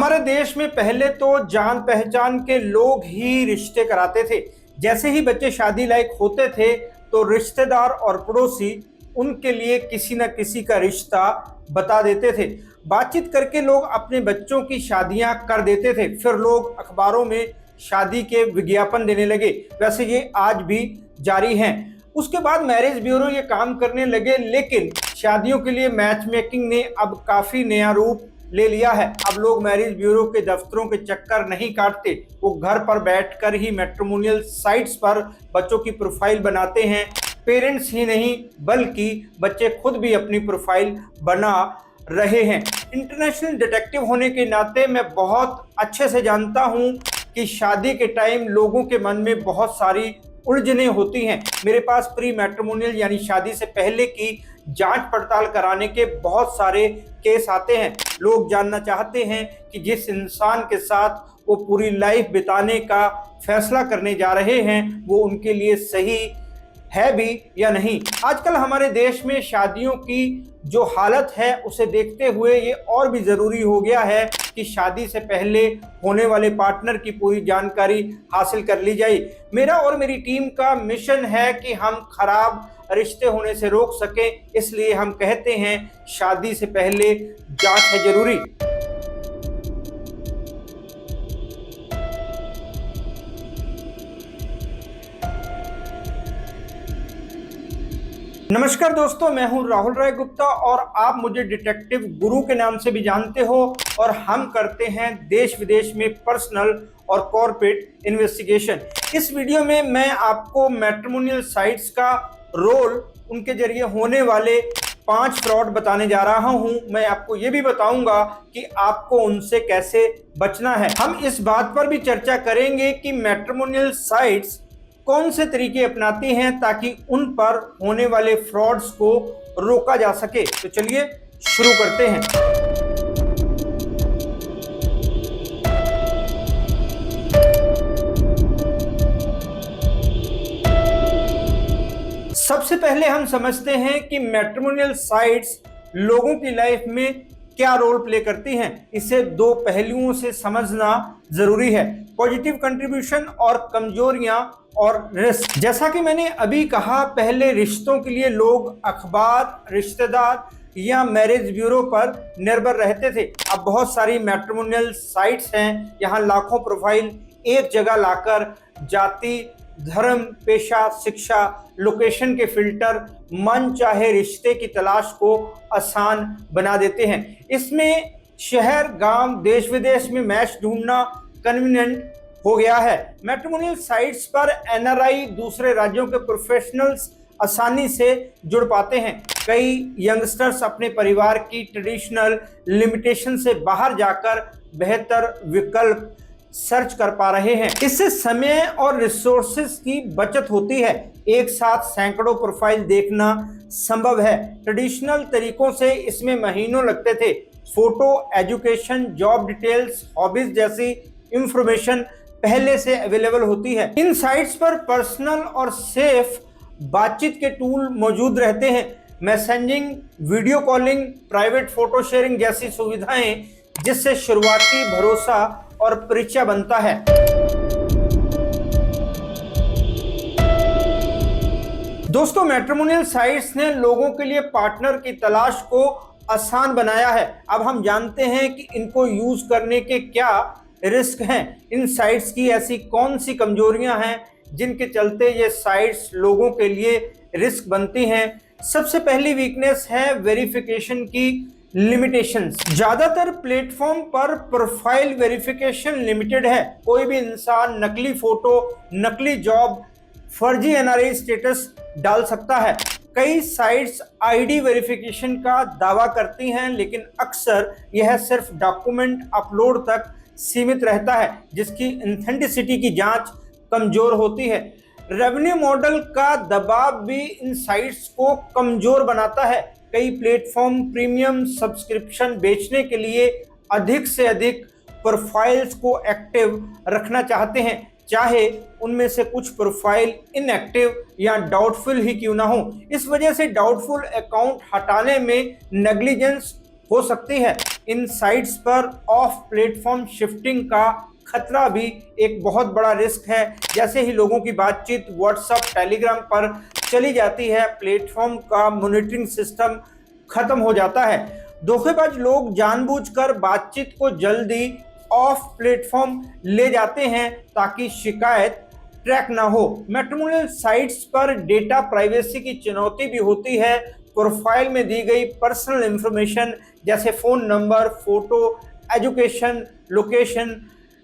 हमारे देश में पहले तो जान पहचान के लोग ही रिश्ते कराते थे। जैसे ही बच्चे शादी लायक होते थे तो रिश्तेदार और पड़ोसी उनके लिए किसी न किसी का रिश्ता बता देते थे। बातचीत करके लोग अपने बच्चों की शादियां कर देते थे। फिर लोग अखबारों में शादी के विज्ञापन देने लगे। वैसे ये आज भी जारी हैं। उसके बाद मैरिज ब्यूरो ये काम करने लगे, लेकिन शादियों के लिए मैच मेकिंग ने अब काफी नया रूप ले लिया है। अब लोग मैरिज ब्यूरो के दफ्तरों के चक्कर नहीं काटते, वो घर पर बैठकर ही मैट्रिमोनियल साइट्स पर बच्चों की प्रोफाइल बनाते हैं। पेरेंट्स ही नहीं बल्कि बच्चे खुद भी अपनी प्रोफाइल बना रहे हैं। इंटरनेशनल डिटेक्टिव होने के नाते मैं बहुत अच्छे से जानता हूं कि शादी के टाइम लोगों के मन में बहुत सारी उलझनें होती हैं। मेरे पास प्री मैट्रिमोनियल यानी शादी से पहले की जांच पड़ताल कराने के बहुत सारे केस आते हैं। लोग जानना चाहते हैं कि जिस इंसान के साथ वो पूरी लाइफ बिताने का फैसला करने जा रहे हैं वो उनके लिए सही है भी या नहीं। आजकल हमारे देश में शादियों की जो हालत है उसे देखते हुए ये और भी ज़रूरी हो गया है कि शादी से पहले होने वाले पार्टनर की पूरी जानकारी हासिल कर ली जाए। मेरा और मेरी टीम का मिशन है कि हम खराब रिश्ते होने से रोक सकें, इसलिए हम कहते हैं शादी से पहले जांच है जरूरी। नमस्कार दोस्तों, मैं हूं राहुल राय गुप्ता और आप मुझे डिटेक्टिव गुरु के नाम से भी जानते हो। और हम करते हैं देश विदेश में पर्सनल और कॉर्पोरेट इन्वेस्टिगेशन। इस वीडियो में मैं आपको मैट्रिमोनियल साइट्स का रोल, उनके जरिए होने वाले 5 फ्रॉड बताने जा रहा हूं। मैं आपको ये भी बताऊंगा कि आपको उनसे कैसे बचना है। हम इस बात पर भी चर्चा करेंगे कि मैट्रिमोनियल साइट्स कौन से तरीके अपनाती हैं ताकि उन पर होने वाले फ्रॉड्स को रोका जा सके। तो चलिए शुरू करते हैं। सबसे पहले हम समझते हैं कि मैट्रिमोनियल साइट्स लोगों की लाइफ में क्या रोल प्ले करती हैं। इसे 2 पहलुओं से समझना जरूरी है, पॉजिटिव कंट्रीब्यूशन और कमजोरियां और रिस्क। जैसा कि मैंने अभी कहा, पहले रिश्तों के लिए लोग अखबार, रिश्तेदार या मैरिज ब्यूरो पर निर्भर रहते थे। अब बहुत सारी मैट्रिमोनियल साइट्स हैं। यहाँ लाखों प्रोफाइल एक जगह लाकर जाति, धर्म, पेशा, शिक्षा, लोकेशन के फिल्टर मन चाहे रिश्ते की तलाश को आसान बना देते हैं। इसमें शहर, गांव, देश विदेश में मैच ढूंढना कन्वीनियंट हो गया है। मैट्रिमोनियल साइट्स पर एनआरआई, दूसरे राज्यों के प्रोफेशनल्स आसानी से जुड़ पाते हैं। कई यंगस्टर्स अपने परिवार की ट्रेडिशनल लिमिटेशन से बाहर जाकर बेहतर विकल्प सर्च कर पा रहे हैं। इससे समय और रिसोर्सेज की बचत होती है। एक साथ सैकड़ों प्रोफाइल देखना संभव है। ट्रेडिशनल तरीकों से इसमें महीनों लगते थे। Photo, education, job details, hobbies जैसी इंफॉर्मेशन पहले से अवेलेबल होती है। इन साइट्स पर पर्सनल और सेफ बातचीत के टूल मौजूद रहते हैं। Messaging, video calling, private photo sharing जैसी सुविधाएं, जिससे शुरुआती भरोसा और परिचय बनता है। दोस्तों, मैट्रिमोनियल साइट्स ने लोगों के लिए पार्टनर की तलाश को आसान बनाया है। अब हम जानते हैं कि इनको यूज करने के क्या रिस्क हैं। इन साइट्स की ऐसी कौन सी कमजोरियां हैं जिनके चलते ये साइट्स लोगों के लिए रिस्क बनती हैं। सबसे पहली वीकनेस है वेरिफिकेशन की लिमिटेशंस। ज्यादातर प्लेटफॉर्म पर प्रोफाइल वेरिफिकेशन लिमिटेड है। कोई भी इंसान नकली फोटो, नकली जॉब, फर्जी एनआरआई स्टेटस डाल सकता है। कई साइट्स आईडी वेरिफिकेशन का दावा करती हैं, लेकिन अक्सर यह सिर्फ डॉक्यूमेंट अपलोड तक सीमित रहता है, जिसकी ऑथेंटिसिटी की जांच कमजोर होती है। रेवेन्यू मॉडल का दबाव भी इन साइट्स को कमजोर बनाता है। कई प्लेटफॉर्म प्रीमियम सब्सक्रिप्शन बेचने के लिए अधिक से अधिक प्रोफाइल्स को एक्टिव रखना चाहते हैं, चाहे उनमें से कुछ प्रोफाइल इनएक्टिव या डाउटफुल ही क्यों ना हो। इस वजह से डाउटफुल अकाउंट हटाने में नेग्लिजेंस हो सकती है। इन साइट्स पर ऑफ प्लेटफॉर्म शिफ्टिंग का खतरा भी एक बहुत बड़ा रिस्क है। जैसे ही लोगों की बातचीत व्हाट्सएप टेलीग्राम पर चली जाती है, प्लेटफॉर्म का मॉनिटरिंग सिस्टम खत्म हो जाता है। धोखेबाज लोग जानबूझकर बातचीत को जल्दी ऑफ प्लेटफॉर्म ले जाते हैं ताकि शिकायत ट्रैक ना हो। मैट्रिमोनियल साइट्स पर डेटा प्राइवेसी की चुनौती भी होती है। प्रोफाइल में दी गई पर्सनल इंफॉर्मेशन जैसे phone number, photo, education, location,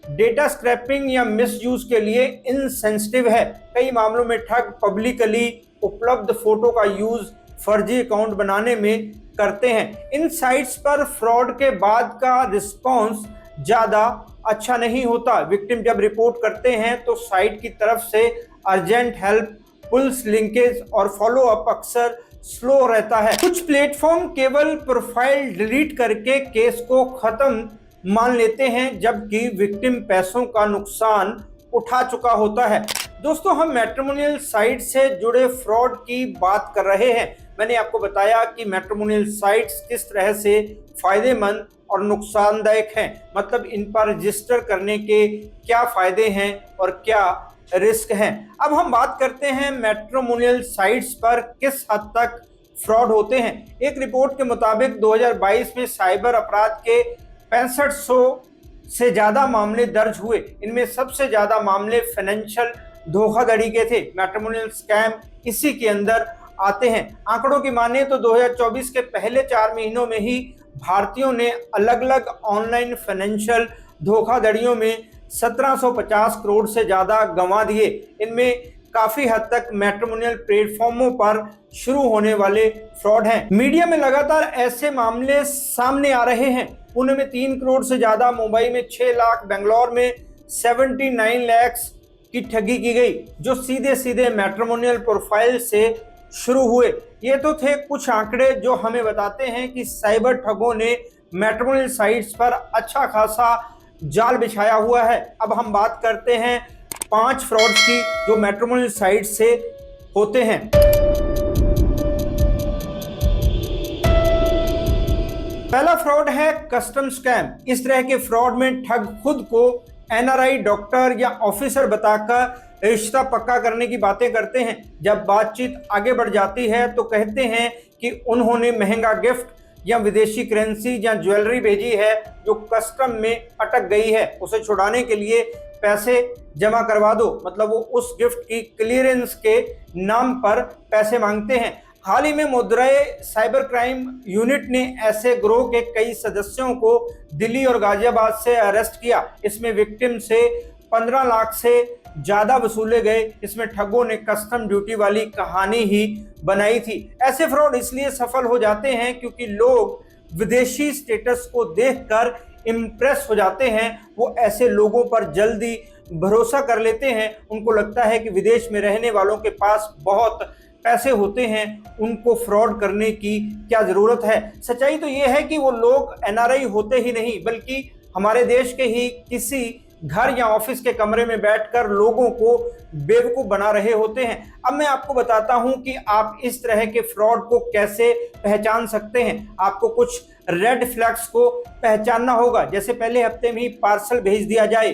data scraping या मिसयूज के लिए इनसेंसिटिव है। कई मामलों में ठग पब्लिकली उपलब्ध फोटो का यूज फर्जी अकाउंट बनाने में करते हैं। इन साइट्स पर फ्रॉड के बाद का रिस्पॉन्स ज़्यादा अच्छा नहीं होता। विक्टिम जब रिपोर्ट करते हैं तो साइट की तरफ से अर्जेंट हेल्प, पुलिस लिंकेज और फॉलो अप अक्सर स्लो रहता है। कुछ प्लेटफॉर्म केवल प्रोफाइल डिलीट करके केस को खत्म मान लेते हैं, जबकि विक्टिम पैसों का नुकसान उठा चुका होता है। दोस्तों, हम मैट्रिमोनियल साइट से जुड़े फ्रॉड की बात कर रहे हैं। मैंने आपको बताया कि मैट्रिमोनियल साइट्स किस तरह से फायदेमंद और नुकसानदायक हैं, मतलब इन पर रजिस्टर करने के क्या फायदे हैं और क्या रिस्क हैं। अब हम बात करते हैं मैट्रिमोनियल साइट्स पर किस हद तक फ्रॉड होते हैं। एक रिपोर्ट के मुताबिक 2022 में साइबर अपराध के 6500 से ज़्यादा मामले दर्ज हुए। इनमें सबसे ज़्यादा मामले फाइनेंशियल धोखाधड़ी के थे। मैट्रिमोनियल स्कैम इसी के अंदर आते हैं। आंकड़ों की माने तो 2024 के पहले 4 महीनों में ही भारतीयों ने अलग अलग ऑनलाइन फाइनेंशियल धोखाधड़ियों में 1750 करोड़ से ज़्यादा गंवा दिए। इनमें काफ़ी हद तक मैट्रिमोनियल प्लेटफॉर्मों पर शुरू होने वाले फ्रॉड हैं। मीडिया में लगातार ऐसे मामले सामने आ रहे हैं। पुणे में 3 करोड़ से ज़्यादा, मुंबई में 6 लाख, बेंगलोर में 79 लाख की ठगी की गई, जो सीधे सीधे मैट्रिमोनियल प्रोफाइल से शुरू हुए। ये तो थे कुछ आंकड़े जो हमें बताते हैं कि साइबर ठगों ने मैट्रिमोनियल साइट्स पर अच्छा खासा जाल बिछाया हुआ है। अब हम बात करते हैं 5 फ्रॉड्स की जो मैट्रिमोनियल साइट से होते हैं। पहला फ्रॉड है कस्टम स्कैम। इस तरह के फ्रॉड में ठग खुद को एनआरआई, डॉक्टर या ऑफिसर बताकर रिश्ता पक्का करने की बातें करते हैं। जब बातचीत आगे बढ़ जाती है तो कहते हैं कि उन्होंने महंगा गिफ्ट या विदेशी करेंसी या ज्वेलरी भेजी है जो कस्टम में अटक गई है, उसे छुड़ाने के लिए पैसे जमा करवा दो। मतलब वो उस गिफ्ट की क्लियरेंस के नाम पर पैसे मांगते हैं। हाल ही में मुद्राए साइबर क्राइम यूनिट ने ऐसे गिरोह के कई सदस्यों को दिल्ली और गाजियाबाद से अरेस्ट किया। इसमें विक्टिम से 15 लाख से ज़्यादा वसूले गए। इसमें ठगों ने कस्टम ड्यूटी वाली कहानी ही बनाई थी। ऐसे फ्रॉड इसलिए सफल हो जाते हैं क्योंकि लोग विदेशी स्टेटस को देखकर इम्प्रेस हो जाते हैं। वो ऐसे लोगों पर जल्दी भरोसा कर लेते हैं। उनको लगता है कि विदेश में रहने वालों के पास बहुत पैसे होते हैं, उनको फ्रॉड करने की क्या ज़रूरत है। सच्चाई तो ये है कि वो लोग एनआरआई होते ही नहीं, बल्कि हमारे देश के ही किसी घर या ऑफिस के कमरे में बैठकर लोगों को बेवकूफ़ बना रहे होते हैं। अब मैं आपको बताता हूं कि आप इस तरह के फ्रॉड को कैसे पहचान सकते हैं। आपको कुछ रेड फ्लैग्स को पहचानना होगा। जैसे पहले हफ्ते में ही पार्सल भेज दिया जाए,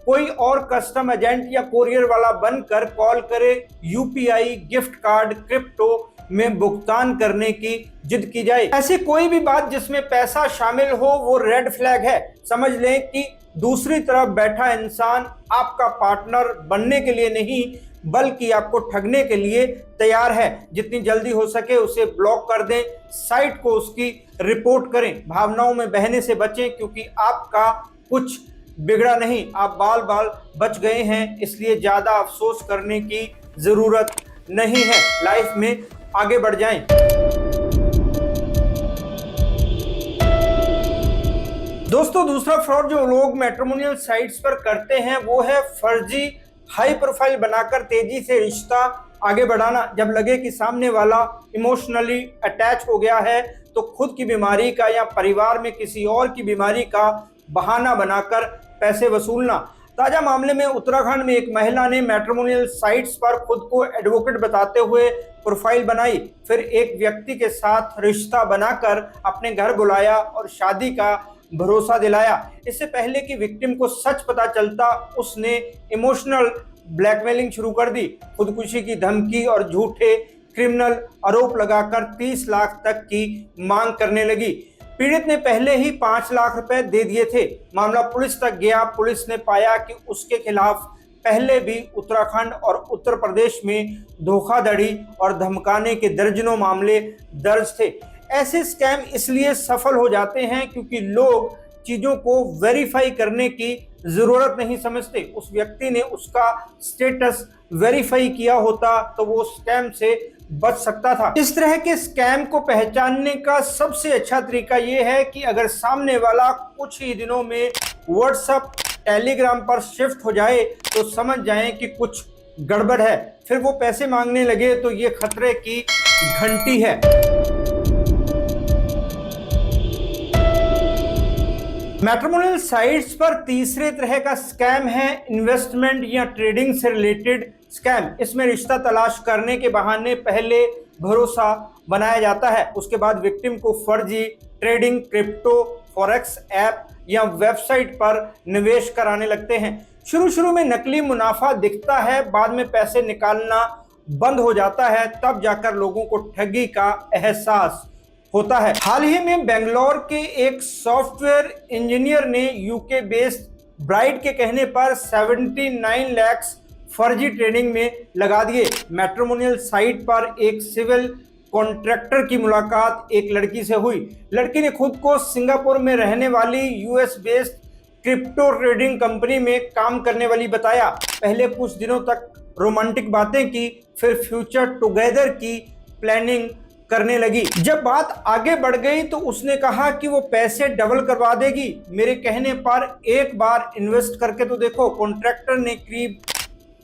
कोई और कस्टम एजेंट या कोरियर वाला बनकर कॉल करे, यूपीआई, गिफ्ट कार्ड, क्रिप्टो में भुगतान करने की जिद की जाए। ऐसी कोई भी बात जिसमें पैसा शामिल हो वो रेड फ्लैग है। समझ लें कि दूसरी तरफ बैठा इंसान आपका पार्टनर बनने के लिए नहीं बल्कि आपको ठगने के लिए तैयार है। जितनी जल्दी हो सके उसे ब्लॉक कर दें, साइट को उसकी रिपोर्ट करें। भावनाओं में बहने से बचें क्योंकि आपका कुछ बिगड़ा नहीं, आप बाल बाल बच गए हैं, इसलिए ज़्यादा अफसोस करने की ज़रूरत नहीं है। लाइफ में आगे बढ़ जाएं। दोस्तों, दूसरा फ्रॉड जो लोग मैट्रिमोनियल साइट्स पर करते हैं वो है फर्जी हाई प्रोफाइल बनाकर तेजी से रिश्ता आगे बढ़ाना। जब लगे कि सामने वाला इमोशनली अटैच हो गया है तो खुद की बीमारी का या परिवार में किसी और की बीमारी का बहाना बनाकर पैसे वसूलना। ताजा मामले में उत्तराखंड में एक महिला ने मैट्रिमोनियल साइट्स पर खुद को एडवोकेट बताते हुए प्रोफाइल बनाई, फिर एक व्यक्ति के साथ रिश्ता बनाकर अपने घर बुलाया और शादी का भरोसा दिलाया। इससे पहले कि विक्टिम को सच पता चलता, उसने इमोशनल ब्लैकमेलिंग शुरू कर दी। खुदकुशी की धमकी और झूठे क्रिमिनल आरोप लगाकर 30 लाख तक की मांग करने लगी। पीड़ित ने पहले ही 5 लाख रुपए दे दिए थे। मामला पुलिस तक गया। पुलिस ने पाया कि उसके खिलाफ पहले भी उत्तराखंड और उत्तर प्रदेश में धोखाधड़ी और धमकाने के दर्जनों मामले दर्ज थे। ऐसे स्कैम इसलिए सफल हो जाते हैं क्योंकि लोग चीजों को वेरीफाई करने की जरूरत नहीं समझते। उस व्यक्ति ने उसका स्टेटस वेरीफाई किया होता तो वो स्कैम से बच सकता था। इस तरह के स्कैम को पहचानने का सबसे अच्छा तरीका ये है कि अगर सामने वाला कुछ ही दिनों में व्हाट्सएप, टेलीग्राम पर शिफ्ट हो जाए तो समझ जाएं कि कुछ गड़बड़ है। फिर वो पैसे मांगने लगे तो ये खतरे की घंटी है। मैट्रिमोनियल साइट्स पर तीसरे तरह का स्कैम है इन्वेस्टमेंट या ट्रेडिंग से रिलेटेड स्कैम। इसमें रिश्ता तलाश करने के बहाने पहले भरोसा बनाया जाता है, उसके बाद विक्टिम को फर्जी ट्रेडिंग, क्रिप्टो, फॉरेक्स ऐप या वेबसाइट पर निवेश कराने लगते हैं। शुरू में नकली मुनाफा दिखता है, बाद में पैसे निकालना बंद हो जाता है, तब जाकर लोगों को ठगी का एहसास होता है। हाल ही में बेंगलोर के एक सॉफ्टवेयर इंजीनियर ने यूके बेस्ड ब्राइड के कहने पर 79 लाख फर्जी ट्रेडिंग में लगा दिए। मैट्रिमोनियल साइट पर एक सिविल कॉन्ट्रैक्टर की मुलाकात एक लड़की से हुई। लड़की ने खुद को सिंगापुर में रहने वाली US based crypto trading company में काम करने वाली बताया। पहले कुछ दिनों तक रोमांटिक बातें की, फिर फ्यूचर टुगेदर की प्लानिंग करने लगी। जब बात आगे बढ़ गई तो उसने कहा कि वो पैसे डबल करवा देगी। मेरे कहने पर एक बार इन्वेस्ट करके तो देखो। कॉन्ट्रैक्टर ने करीब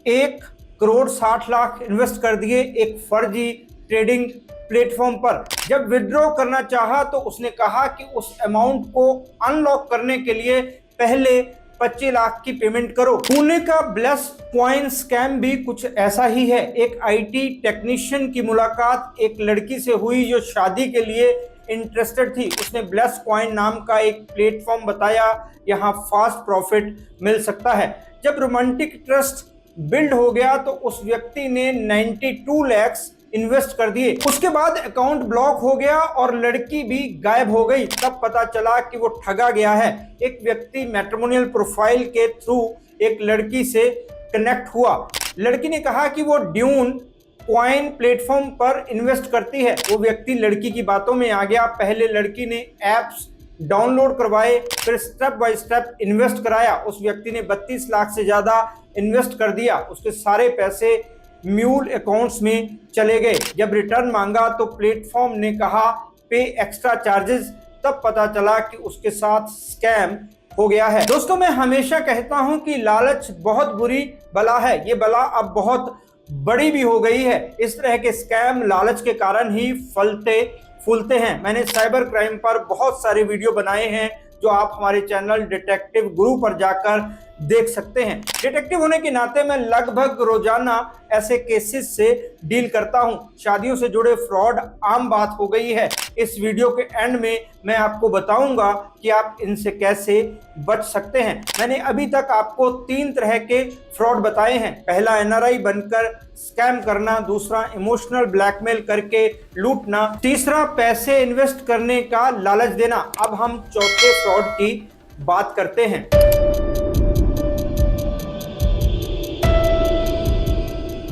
1,60,00,000 इन्वेस्ट कर दिए एक फर्जी ट्रेडिंग प्लेटफॉर्म पर। जब विड्रॉ करना चाहा तो उसने कहा कि उस अमाउंट को अनलॉक करने के लिए पहले 25 लाख की पेमेंट करो। पुणे का ब्लेस कॉइन स्कैम भी कुछ ऐसा ही है। एक आईटी टेक्नीशियन की मुलाकात एक लड़की से हुई जो शादी के लिए इंटरेस्टेड थी। उसने ब्लेस कॉइन नाम का एक प्लेटफॉर्म बताया, यहाँ फास्ट प्रॉफिट मिल सकता है। जब रोमांटिक ट्रस्ट बिल्ड हो गया तो उस व्यक्ति ने 92 लाख इन्वेस्ट कर दिए। उसके बाद अकाउंट ब्लॉक हो गया और लड़की भी गायब हो गई। तब पता चला कि वो ठगा गया है। एक व्यक्ति मैट्रिमोनियल प्रोफाइल के थ्रू एक लड़की से कनेक्ट हुआ। लड़की ने कहा कि वो ड्यून कॉइन प्लेटफॉर्म पर इन्वेस्ट करती है। वो व्यक्ति लड़की की बातों में आ गया। पहले लड़की ने एप्स डाउनलोड करवाए, फिर स्टेप बाय स्टेप इन्वेस्ट कराया। उस व्यक्ति ने 32 लाख से ज्यादा इन्वेस्ट कर दिया। उसके सारे पैसे म्यूल अकाउंट्स में चले गए। जब रिटर्न मांगा तो प्लेटफॉर्म ने कहा पे एक्स्ट्रा चार्जेस। तब पता चला कि उसके साथ स्कैम हो गया है। दोस्तों, मैं हमेशा कहता हूं कि लालच बहुत बुरी बला है। ये बला अब बहुत बड़ी भी हो गई है। इस तरह के स्कैम लालच के कारण ही फलते फूलते हैं। मैंने साइबर क्राइम पर बहुत सारे वीडियो बनाए हैं जो आप हमारे चैनल डिटेक्टिव गुरु पर जाकर देख सकते हैं। डिटेक्टिव होने के नाते मैं लगभग रोजाना ऐसे केसेस से डील करता हूं। शादियों से जुड़े फ्रॉड आम बात हो गई है। इस वीडियो के एंड में मैं आपको बताऊंगा कि आप इनसे कैसे बच सकते हैं। मैंने अभी तक आपको 3 तरह के फ्रॉड बताए हैं। पहला एनआरआई बनकर स्कैम करना, दूसरा इमोशनल ब्लैकमेल करके लूटना, तीसरा पैसे इन्वेस्ट करने का लालच देना। अब हम चौथे फ्रॉड की बात करते हैं।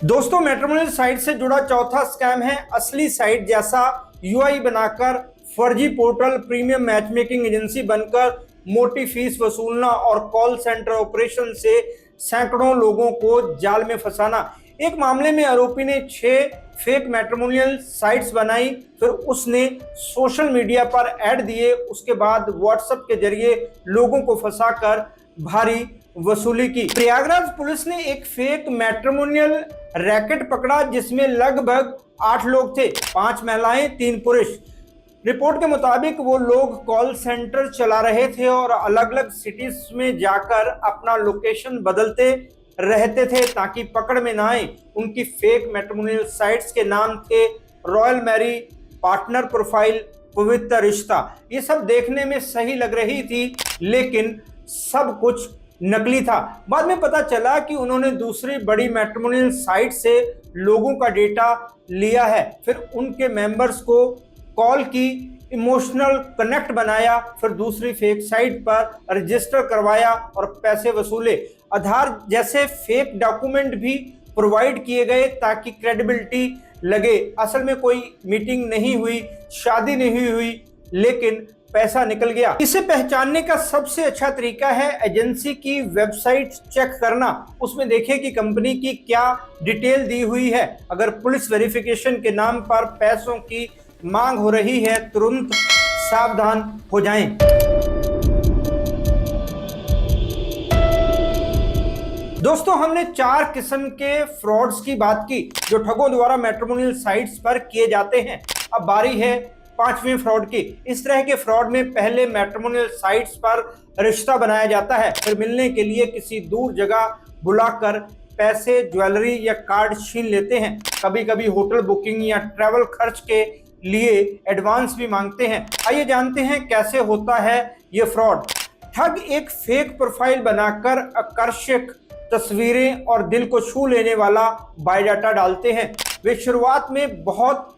दोस्तों, मैट्रिमोनियल साइट से जुड़ा चौथा स्कैम है असली साइट जैसा यूआई बनाकर फर्जी पोर्टल, प्रीमियम मैचमेकिंग एजेंसी बनकर मोटी फीस वसूलना और कॉल सेंटर ऑपरेशन से सैकड़ों लोगों को जाल में फंसाना। एक मामले में आरोपी ने 6 फेक मैट्रिमोनियल साइट्स बनाई, फिर उसने सोशल मीडिया पर ऐड दिए, उसके बाद व्हाट्सएप के जरिए लोगों को फंसाकर भारी वसूली की। प्रयागराज पुलिस ने एक फेक मैट्रिमोनियल रैकेट पकड़ा जिसमें लगभग 8 लोग थे, 5 महिलाएं 3 पुरुष। रिपोर्ट के मुताबिक वो लोग कॉल सेंटर चला रहे थे और अलग अलग सिटीज में जाकर अपना लोकेशन बदलते रहते थे ताकि पकड़ में ना आए। उनकी फेक मैट्रिमोनियल साइट्स के नाम थे रॉयल मैरी, पार्टनर प्रोफाइल, पवित्र रिश्ता। ये सब देखने में सही लग रही थी लेकिन सब कुछ नकली था। बाद में पता चला कि उन्होंने दूसरी बड़ी मैट्रिमोनियल साइट से लोगों का डेटा लिया है, फिर उनके मेंबर्स को कॉल की, इमोशनल कनेक्ट बनाया, फिर दूसरी फेक साइट पर रजिस्टर करवाया और पैसे वसूले। आधार जैसे फेक डॉक्यूमेंट भी प्रोवाइड किए गए ताकि क्रेडिबिलिटी लगे। असल में कोई मीटिंग नहीं हुई, शादी नहीं हुई, लेकिन पैसा निकल गया। इसे पहचानने का सबसे अच्छा तरीका है एजेंसी की वेबसाइट चेक करना। उसमें देखें कि कंपनी की क्या डिटेल दी हुई है। अगर पुलिस वेरिफिकेशन के नाम पर पैसों की मांग हो रही है, तुरंत सावधान हो जाएं। दोस्तों, हमने 4 किस्म के फ्रॉड्स की बात की जो ठगों द्वारा मैट्रिमोनियल साइट्स पर किए जाते हैं। अब बारी है 5वें फ्रॉड की। इस तरह के फ्रॉड में पहले मैट्रिमोनियल साइट्स पर रिश्ता बनाया जाता है, फिर मिलने के लिए किसी दूर जगह बुलाकर पैसे, ज्वेलरी या कार्ड छीन लेते हैं। कभी कभी होटल बुकिंग या ट्रैवल खर्च के लिए एडवांस भी मांगते हैं। आइए जानते हैं कैसे होता है ये फ्रॉड। ठग एक फेक प्रोफाइल बनाकर आकर्षक तस्वीरें और दिल को छू लेने वाला बायोडाटा डालते हैं। वे शुरुआत में बहुत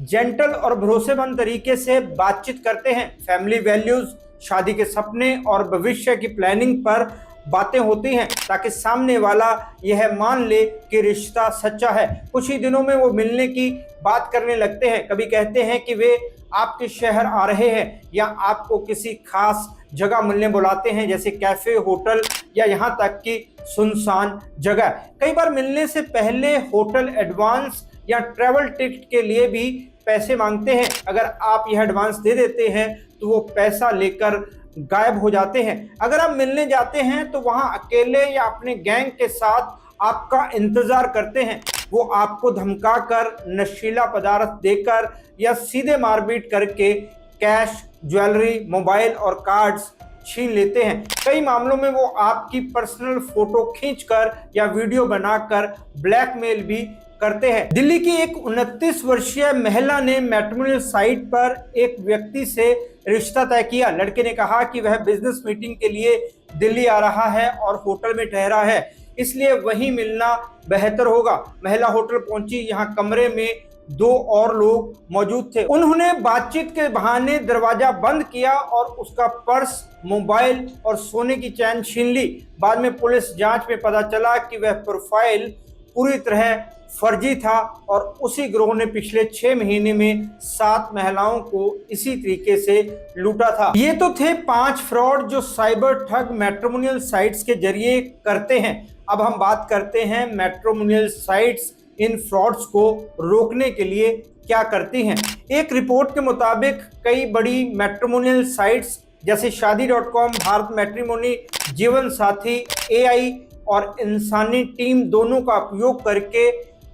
जेंटल और भरोसेमंद तरीके से बातचीत करते हैं। फैमिली वैल्यूज, शादी के सपने और भविष्य की प्लानिंग पर बातें होती हैं ताकि सामने वाला यह मान ले कि रिश्ता सच्चा है। कुछ ही दिनों में वो मिलने की बात करने लगते हैं। कभी कहते हैं कि वे आपके शहर आ रहे हैं या आपको किसी खास जगह मिलने बुलाते हैं, जैसे कैफे, होटल या यहाँ तक कि सुनसान जगह। कई बार मिलने से पहले होटल एडवांस या ट्रैवल टिकट के लिए भी पैसे मांगते हैं। अगर आप यह एडवांस दे देते हैं तो वो पैसा लेकर गायब हो जाते हैं। अगर आप मिलने जाते हैं तो वहां अकेले या अपने गैंग के साथ आपका इंतजार करते हैं। वो आपको धमकाकर, नशीला पदार्थ देकर या सीधे मारपीट करके कैश, ज्वेलरी, मोबाइल और कार्ड्स छीन लेते हैं। कई मामलों में वो आपकी पर्सनल फोटो खींचकर या वीडियो बनाकर ब्लैकमेल भी करते हैं। दिल्ली की एक 29 वर्षीय महिला ने मैट्रिमोनियल साइट पर एक व्यक्ति से रिश्ता तय किया। लड़के ने कहा कि वह बिजनेस मीटिंग के लिए दिल्ली आ रहा है और होटल में ठहरा है, इसलिए वहीं मिलना बेहतर होगा। महिला होटल पहुंची। यहाँ कमरे में 2 और लोग मौजूद थे। उन्होंने बातचीत के बहाने दरवाजा बंद किया और उसका पर्स, मोबाइल और सोने की चैन छीन ली। बाद में पुलिस जांच में पता चला कि वह प्रोफाइल पूरी तरह फर्जी था और उसी गिरोह ने पिछले 6 महीने में 7 महिलाओं को इसी तरीके से लूटा था। ये तो थे 5 फ्रॉड जो साइबर ठग मैट्रिमोनियल साइट्स के जरिए करते हैं। अब हम बात करते हैं मैट्रिमोनियल साइट्स इन फ्रॉड्स को रोकने के लिए क्या करती हैं। एक रिपोर्ट के मुताबिक कई बड़ी मैट्रिमोनियल साइट्स जैसे शादी.com, भारत मैट्रिमोनी, जीवन साथी, AI और इंसानी टीम दोनों का उपयोग करके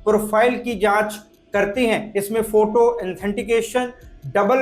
प्रोफाइल की जांच करती हैं। इसमें फोटो, ऑथेंटिकेशन, डबल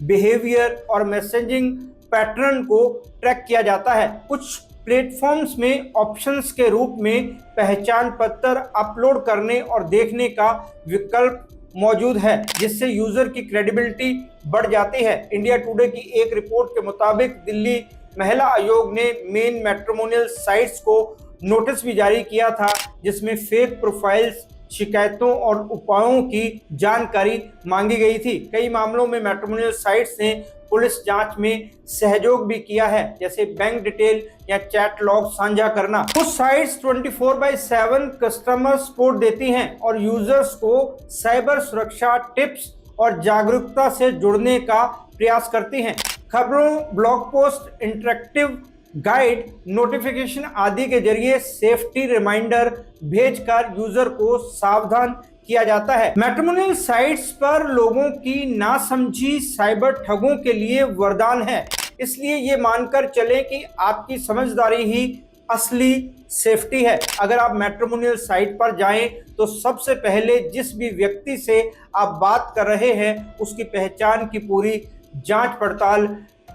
बिहेवियर और मैसेजिंग पैटर्न को ट्रैक किया जाता है। कुछ प्लेटफॉर्म्स में ऑप्शंस के रूप में पहचान पत्र अपलोड करने और देखने का विकल्प मौजूद है, जिससे यूजर की क्रेडिबिलिटी बढ़ जाती है। इंडिया टुडे की एक रिपोर्ट के मुताबिक दिल्ली महिला आयोग ने मेन मैट्रिमोनियल साइट्स को नोटिस भी जारी किया था, जिसमें फेक प्रोफाइल्स, शिकायतों और उपायों की जानकारी मांगी गई थी। कई मामलों में मैट्रिमोनियल साइट्स ने पुलिस जांच में सहयोग भी किया है, जैसे बैंक डिटेल या चैट लॉग साझा करना। कुछ साइट्स 24/7 कस्टमर सपोर्ट देती हैं और यूजर्स को साइबर सुरक्षा टिप्स और जागरूकता से जुड़ने का प्रयास करती हैं। खबरों, blog post, interactive guide, notification आदि के जरिए सेफ्टी रिमाइंडर भेजकर यूजर को सावधान किया जाता है। मैट्रिमोनियल साइट्स पर लोगों की नासमझी साइबर ठगों के लिए वरदान है, इसलिए ये मानकर चलें कि आपकी समझदारी ही असली सेफ्टी है। अगर आप मैट्रिमोनियल साइट पर जाएं तो सबसे पहले जिस भी व्यक्ति से आप बात कर रहे हैं उसकी पहचान की पूरी जांच पड़ताल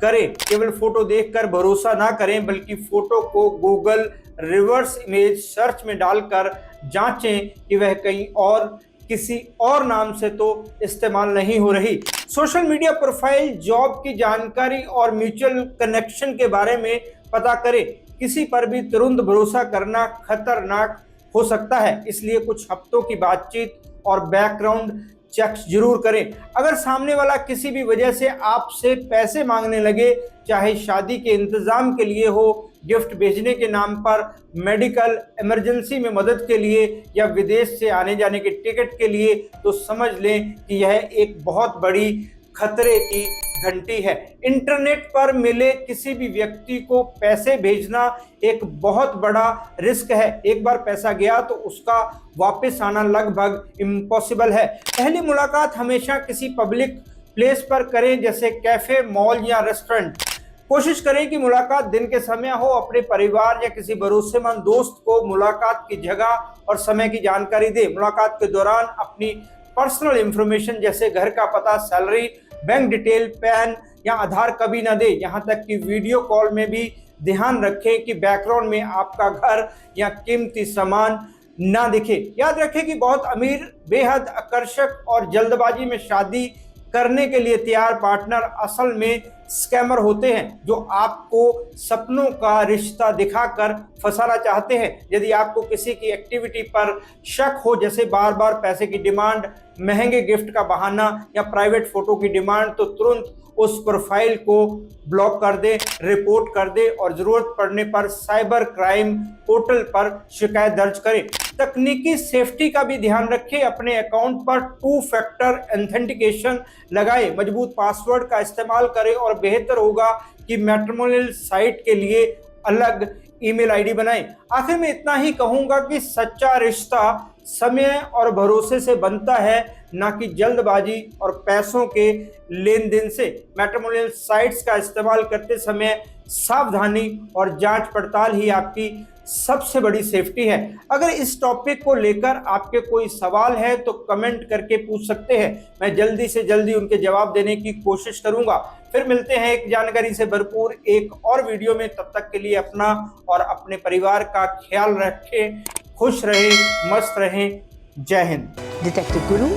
करें। केवल फोटो देखकर भरोसा ना करें, बल्कि फोटो को गूगल रिवर्स इमेज सर्च में डालकर जांचें कि वह कहीं और किसी और नाम से तो इस्तेमाल नहीं हो रही। सोशल मीडिया प्रोफाइल, जॉब की जानकारी और म्यूचुअल कनेक्शन के बारे में पता करें। किसी पर भी तुरंत भरोसा करना खतरनाक हो सकता है, इसलिए कुछ हफ्तों की बातचीत और बैकग्राउंड चेक्स जरूर करें। अगर सामने वाला किसी भी वजह से आपसे पैसे मांगने लगे, चाहे शादी के इंतजाम के लिए हो, गिफ्ट भेजने के नाम पर, मेडिकल इमरजेंसी में मदद के लिए या विदेश से आने जाने के टिकट के लिए, तो समझ लें कि यह एक बहुत बड़ी खतरे की घंटी है। इंटरनेट पर मिले किसी भी व्यक्ति को पैसे भेजना एक बहुत बड़ा रिस्क है। एक बार पैसा गया तो उसका वापस आना लगभग इम्पॉसिबल है। पहली मुलाकात हमेशा किसी पब्लिक प्लेस पर करें, जैसे कैफे, मॉल या रेस्टोरेंट। कोशिश करें कि मुलाकात दिन के समय हो। अपने परिवार या किसी भरोसेमंद दोस्त को मुलाकात की जगह और समय की जानकारी दें। मुलाकात के दौरान अपनी पर्सनल इंफॉर्मेशन जैसे घर का पता, सैलरी, बैंक डिटेल, पैन या आधार कभी ना दें। यहां तक कि वीडियो कॉल में भी ध्यान रखें कि बैकग्राउंड में आपका घर या कीमती सामान ना दिखे। याद रखें कि बहुत अमीर, बेहद आकर्षक और जल्दबाजी में शादी करने के लिए तैयार पार्टनर असल में स्कैमर होते हैं, जो आपको सपनों का रिश्ता दिखाकर फंसाना चाहते हैं। यदि आपको किसी की एक्टिविटी पर शक हो, जैसे बार बार पैसे की डिमांड, महंगे गिफ्ट का बहाना या प्राइवेट फोटो की डिमांड, तो तुरंत उस प्रोफाइल को ब्लॉक कर दें, रिपोर्ट कर दें और जरूरत पड़ने पर साइबर क्राइम पोर्टल पर शिकायत दर्ज करें। तकनीकी सेफ्टी का भी ध्यान रखें। अपने अकाउंट पर 2 फैक्टर ऑथेंटिकेशन लगाएं, मजबूत पासवर्ड का इस्तेमाल करें और बेहतर होगा कि मैट्रिमोनियल साइट के लिए अलग ईमेल आईडी बनाएं। आखिर में इतना ही कहूंगा कि सच्चा रिश्ता समय और भरोसे से बनता है, ना कि जल्दबाजी और पैसों के लेन देन से। मैट्रिमोनियल साइट्स का इस्तेमाल करते समय सावधानी और जांच पड़ताल ही आपकी सबसे बड़ी सेफ्टी है। अगर इस टॉपिक को लेकर आपके कोई सवाल है तो कमेंट करके पूछ सकते हैं। मैं जल्दी से जल्दी उनके जवाब देने की कोशिश करूंगा। फिर मिलते हैं एक जानकारी से भरपूर एक और वीडियो में। तब तक के लिए अपना और अपने परिवार का ख्याल रखें। खुश रहें, मस्त रहें। जय हिंद। डिटेक्टिव गुरु